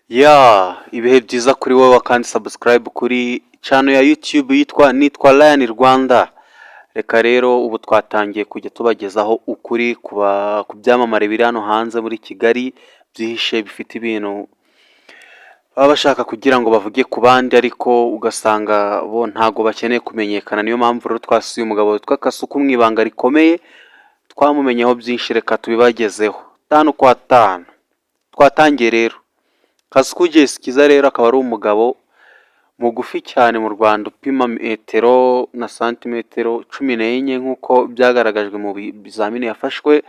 Ibihe byiza kuri wowe kandi subscribe kuri channel ya YouTube nitwa Lion Rwanda. Reka rero ubu twatangiye kujya tubagezaho ukuri ku byamamare biri hano hanze muri Kigali byihishe bifite ibintu baba bashaka kugira ngo bavuge ku bandi, ariko ugasanga bo ntago bakeneye kumenyekana. Niyo mpamvu rero twasuye umugabo witwa Kasuku mu ibanga rikomeye, twamumenyeho byinshi, reka tubibagezeho tanu kwa tanu. Twatangiye rero. Kasuku Jesse Kiza rero akaba ari umugabo mugufi cyane mu Rwanda, upima metero na santimetero 14 nk'uko byagaragajwe mu bizamini yafashwe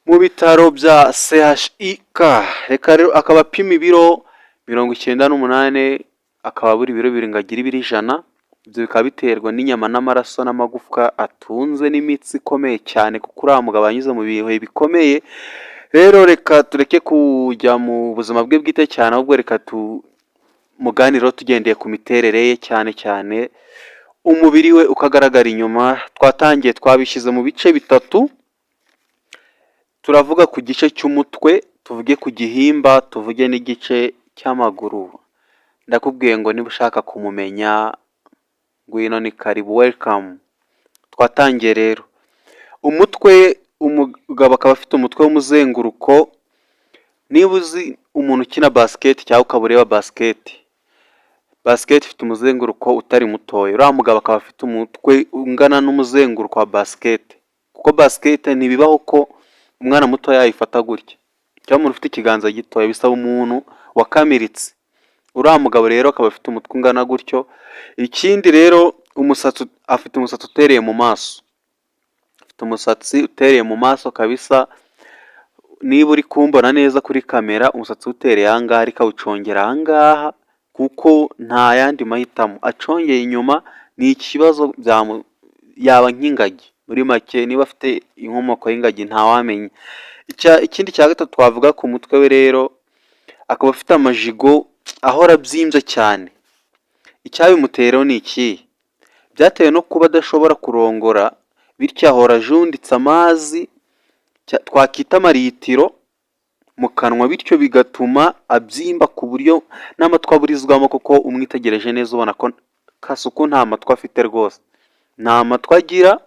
mu bitaro bya CHIK. Reka rero akaba apima ibiro 98, akaba buri biro biri ngagira ibiri 100. Ibyo bikaba biterwa n'inyama n'amaraso n'amagufwa atunze n'imitsi ikomeye cyane, kuko uriya mugabo yanyuze mu bihe bikomeye. Rero reka tureke kujya mu buzima bwe bwite cyane, ahubwo reka tumuganireho tugendeye ku miterere ye, cyane cyane umubiri we ukagaragara inyuma. Twatangiye twabishyize mu bice bitatu. Turavuga ku gice cy'umutwe, tuvuge ku gihimba, tuvuge n'igice cy'amaguru. Ndakubwiye ngo niba ushaka kumumenya ngwino ni karibu, welcome. Twatangiye rero. Umutwe, umugabo akaba afite umutwe w'umuzenguruko. Niba uzi umuntu ukina basket cyangwa ukaba ureba basket ifite umuzenguruko utari mutoya, uriya mugabo akaba afite umutwe ungana n'umuzenguruko wa basket, kuko basket ntibibaho ko umwana muto yayifata gutya, cyangwa umuntu ufite ikiganza gitoya, bisaba umuntu wakamiritse. Uriya mugabo rero akaba afite umutwe ungana gutyo. Ikindi rero, afite umusatsi utereye mu maso, umusatsi utereye mu maso kabisa. Niba uri kumbona neza kuri kamera, umusatsi utereye ahangaha ariko awucongera ahangaha, kuko nta yandi mahitamo. Acongeye inyuma ni ikibazo, yaba nk'ingagi muri make. Niba afite inkomoko y'ingagi ntawamenya. Ikindi cya gatatu twavuga ku mutwe we rero, akaba afite amajigo ahora abyimbye cyane. Icyabimuteraho ni iki? Byatewe no kuba adashobora kurongora, bityo ahora ajunditse amazi twakita amaritiro mu kanwa, bityo bigatuma abyimba ku buryo n'amatwi aburizwamo, kuko umwitegereje neza ubona ko Kasuku nta matwi afite rwose, nta matwi agira.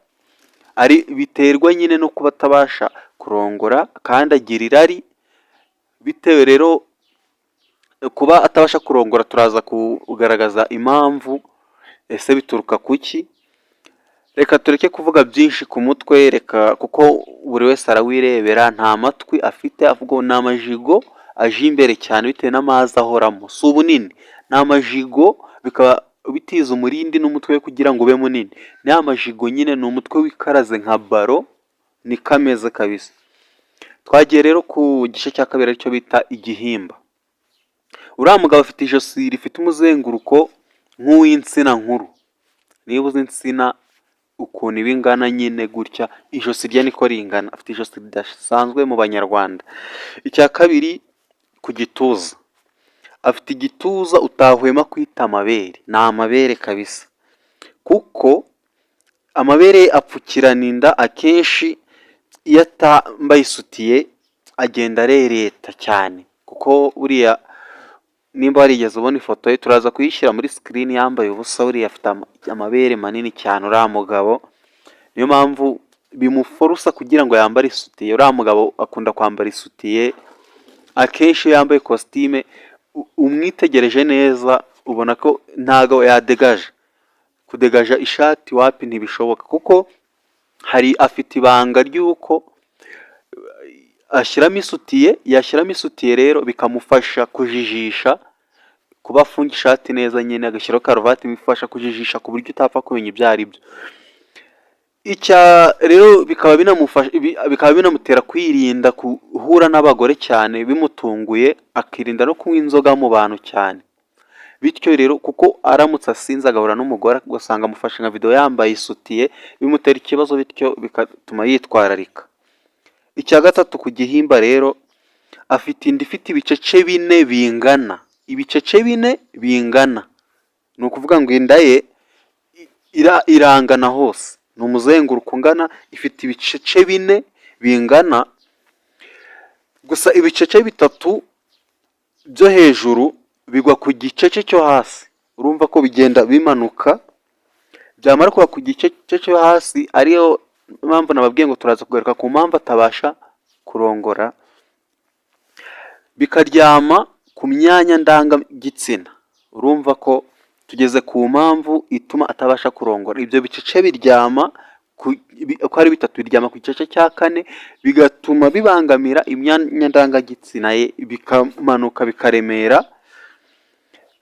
Biterwa nyine no kuba atabasha kurongora kandi agira irari. Bitewe rero kuba atabasha kurongora, turaza kugaragaza impamvu. Ese bituruka kuki? Reka tureke kuvuga byinshi ku mutwe, reka, kuko buri wese arawirebera. Nta matwi afite, ahubwo ni amajigo aje imbere cyane bitewe n'amazi ahoramo. Si ubunini, ni amajigo, bikaba bitiza umurindi n'umutwe we kugira ngo ube munini. Ni amajigo nyine, ni umutwe wikaraze nka baro, ni kameze kabisa. Twagiye rero ku gice cya kabiri, aricyo bita igihimba. Uriya mugabo afite ijosi rifite umuzenguruko nk'uw'insina nkuru. Niba uzi insina ukuntu iba ingana nyine gutya, ijosi rye niko ringana. Afite ijosi ridasanzwe mu banyarwanda. Icya kabiri, ku gituza. Afite igituza utahwema kwita amabere. Ni amabere kabisa, kuko amabere apfukirana inda. Akenshi iyo atambaye isutiye agenda arereta cyane, kuko buriya nimba warigeze ubona ifoto ye, turaza kuyishyira muri screen, yambaye ubusa. Buriya afite amabere manini cyane uriya mugabo. Niyo mpamvu bimuforosa kugira ngo yambare isutiye. Uriya mugabo akunda kwambara isutiye. Akenshi iyo yambaye costume, umwitegereje neza ubona ko ntago yadegaje. Kudegaja ishati wapi, ntibishoboka, kuko afite ibanga ry'uko ashyiramo isutiye. Yashyiramo isutiye rero bikamufasha kujijisha, kuba afunga ishati neza nyine, agashyiraho karuvati, bifasha kujijisha ku buryo utapfa kumenya ibyo ari byo. Rero bikaba binamutera kwirinda guhura n'abagore cyane bimutunguye, akirinda no kunywa inzoga mu bantu cyane. Bityo rero, kuko aramutse asinze agahura n'umugore ugasanga amufashe nka video yambaye isutiye, bimutera ikibazo, bityo bigatuma yitwararika. Icya gatatu, ku gihimba rero, afite inda ifite ibicece 4 bingana. Ibicece 4 bingana, ni ukuvuga ngo inda ye irangana hose. Ni umuzenguruko ungana, ifite ibicece 4 bingana. Gusa ibicece 3 byo hejuru bigwa ku gice cye cyo hasi, urumva ko bigenda bimanuka, byamara kuba ku gice cye cyo hasi, ariyo mpamvu nababwiye ngo turaza kugaruka ku mpamvu atabasha kurongora, bikaryama ku myanya ndangagitsina. Urumva ko tugeze ku mpamvu ituma atabasha kurongora. Ibyo bice biryama uko ari bitatu, biryama ku gice cya kane, bigatuma bibangamira imyanya ndangagitsina ye, bikamanuka bikaremera,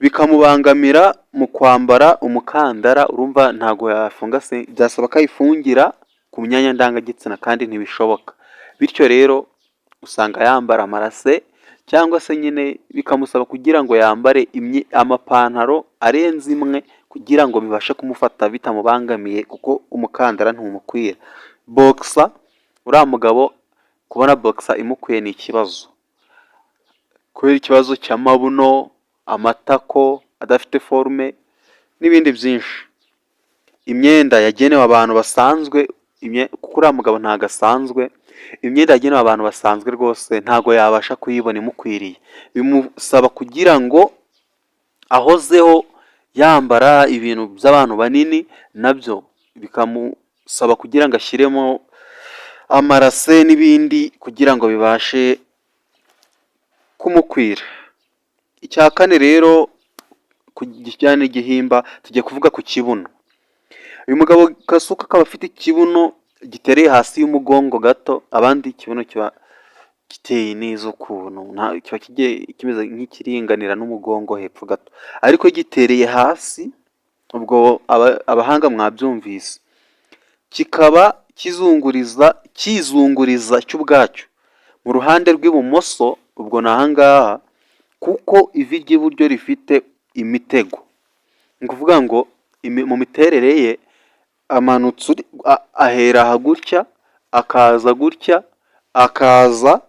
bikamubangamira mu kwambara umukandara. Urumva ntago yafunga se, byasaba ko ayifungira ku myanya ndangagitsina kandi ntibishoboka. Bityo rero usanga yambara amarase, cyangwa se nyine bikamusaba kugira ngo yambare amapantaro arenze imwe kugira ngo bibashe kumufata bitamubangamiye, kuko umukandara ntumukwira. Boxer, uriya mugabo kubona boxer imukwiye ni ikibazo, kubera ikibazo cy'amabuno, amatako adafite forume n'ibindi byinshi. Imyenda yagenewe abantu basanzwe, kuko uriya mugabo ntago asanzwe, imyenda yagenewe abantu basanzwe rwose ntago yabasha kuyibona imukwiriye. Bimusaba kugira ngo ahozeho yambara ibintu by'abantu banini, nabyo bikamusaba kugira ngo ashyiremo amarase n'ibindi kugira ngo bibashe kumukwira. Icya kane rero ku kijyanye n'igihimba, tugiye kuvuga ku kibuno. Uyu mugabo Kasuku akaba afite ikibuno gitereye hasi y'umugongo gato, abandi ikibuno kiba giteye neza ukuntu, kiba kimeze nk'ikiringanira n'umugongo hepfo gato, ariko gitereye hasi, ubwo abahanga mwabyumvise, kikaba kizunguriza cyo ubwacyo mu ruhande rw'ibumoso. Ubwo ni ahangaha, kuko ivi ry'iburyo rifite imitego, ni ukuvuga ngo mu miterere ye amanutse, ahera aha gutya, akaza gutya, akaza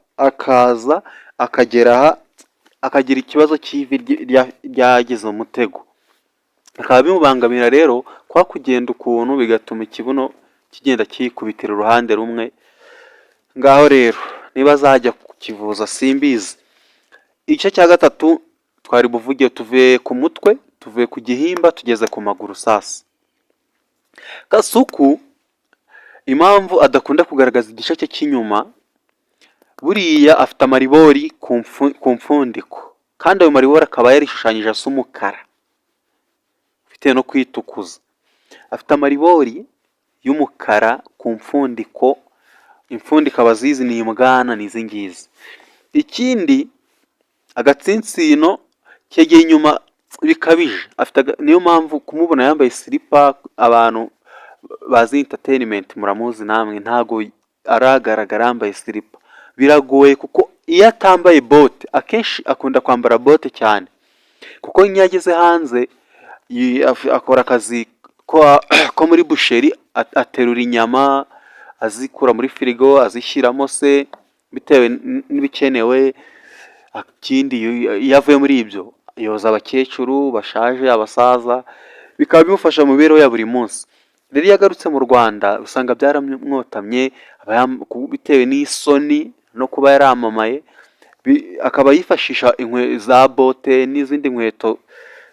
akagera aha, akagira ikibazo cy'ivi ryagize umutego, bikaba bimubangamira rero kwa kugenda ukuntu, bigatuma ikibuno kigenda kikubitira uruhande rumwe. Ngaho rero niba azajya kukivuza simbizi. Igice cya gatatu twari buvuge, tuvuye ku mutwe, tuvuye ku gihimba, tugeze ku maguru. Sasa Kasuku impamvu adakunda kugaragaza igice cye cy'inyuma, buriya afite amaribori ku mfundiko, kandi ayo maribori akaba yarishushanyije asa umukara bitewe no kwitukuza. Afite amaribori y'umukara ku mfundiko, imfundiko abazizi ni imbwana n'izi ngizi. Ikindi, agatsinsino kegeye inyuma bikabije, niyo mpamvu kumubona yambaye silipa, abantu bazi entertainment muramuzi namwe, ntago aragaragara yambaye silipa, biragoye, kuko iyo atambaye bote, akenshi akunda kwambara bote cyane, kuko iyo ageze hanze akora akazi ko muri busheri, aterura inyama azikura muri firigo, azishyiramo se bitewe n'ibikenewe. Ikindi, iyo avuye muri ibyo yoza abakecuru bashaje, abasaza, bikaba bimufasha mu mibereho ya buri munsi. Rero iyo agarutse mu Rwanda usanga byaramwotamye, bitewe n'isoni no kuba yaramamaye, akaba yifashisha za bote n'izindi nkweto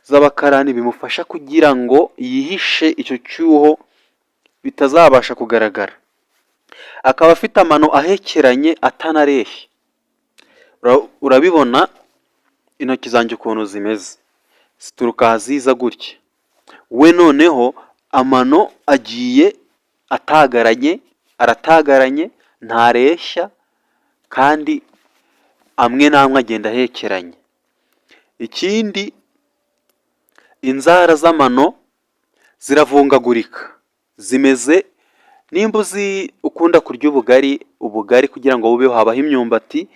z'abakarani, bimufasha kugira ngo yihishe icyo cyuho bitazabasha kugaragara. Akaba afite amano ahekeranye atanareshya, urabibona intoki zanjye ukuntu zimeze, zituruka ahaziza gutya. We noneho amano agiye aratagaranye, ntareshya, kandi amwe n'amwe agenda ahekeranye. Ikindi, inzara z'amano ziravungagurika, zimeze, nimba uzi ukunda kurya ubugari kugira ngo bubeho, habaho imyumbati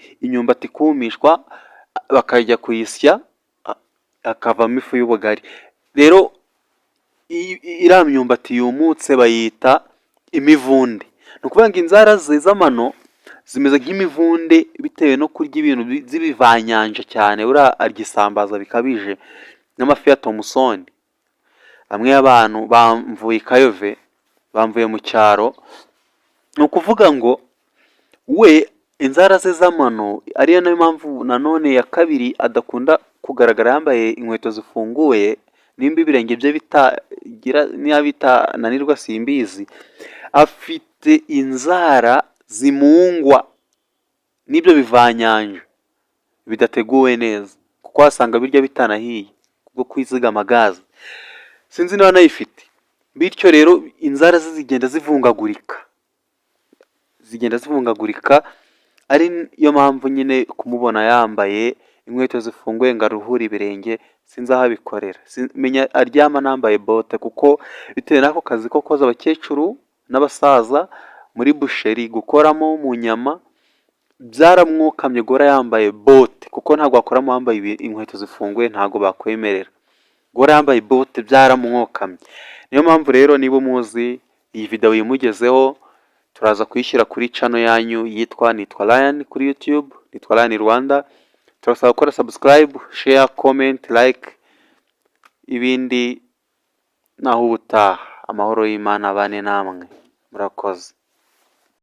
ikumishwa, bakajya kuyisya hakavamo ifu y'ubugari. Rero iriya myumbati yumutse bayita imivunde. Ni ukuvuga ngo inzara z'amano zimeze nk'imivunde bitewe no kurya ibintu z'ibivanyanja cyane. Buriya arya isambaza bikabije n'amafi ya tomusoni. Bamwe y'abantu bamvuye Kayove, bamvuye mu cyaro, ni ukuvuga ngo we inzara ze z'amano, ariyo nayo mpamvu nanone ya kabiri adakunda kugaragara yambaye inkweto zifunguye, nimba ibirenge bye bitagira niba bitananirwa simbizi, afite inzara zimungwa n'ibyo bivanyanja bidateguwe neza, kuko wasanga birya bitanahiye kubwo kwizigama gaze, sinzi niba anayifite. Bityo rero inzara ze zigenda zivungagurika, ari yo mpamvu nyine kumubona yambaye inkweto zifunguye ngo aruhure ibirenge sinzi aho abikorera. Menya aryama nambaye bote, kuko bitewe n'ako kazi ko koza abakecuru n'abasaza muri busheri gukoramo mu nyama, byaramwokamye guhora yambaye bote, kuko ntabwo wakoramo wambaye inkweto zifunguye, ntabwo bakwemerera. Guhora yambaye bote byaramwokamye. Niyo mpamvu rero niba muzi iyi video yimugezeho, turaza kuyishyira kuri channel yanyu yitwa Nitwa Ryan kuri YouTube, Nitwa Ryan Rwanda. Turasaba gukora subscribe, share, comment, like, ibindi naho ubutaha. Amahoro y'Imana abane namwe, murakoze.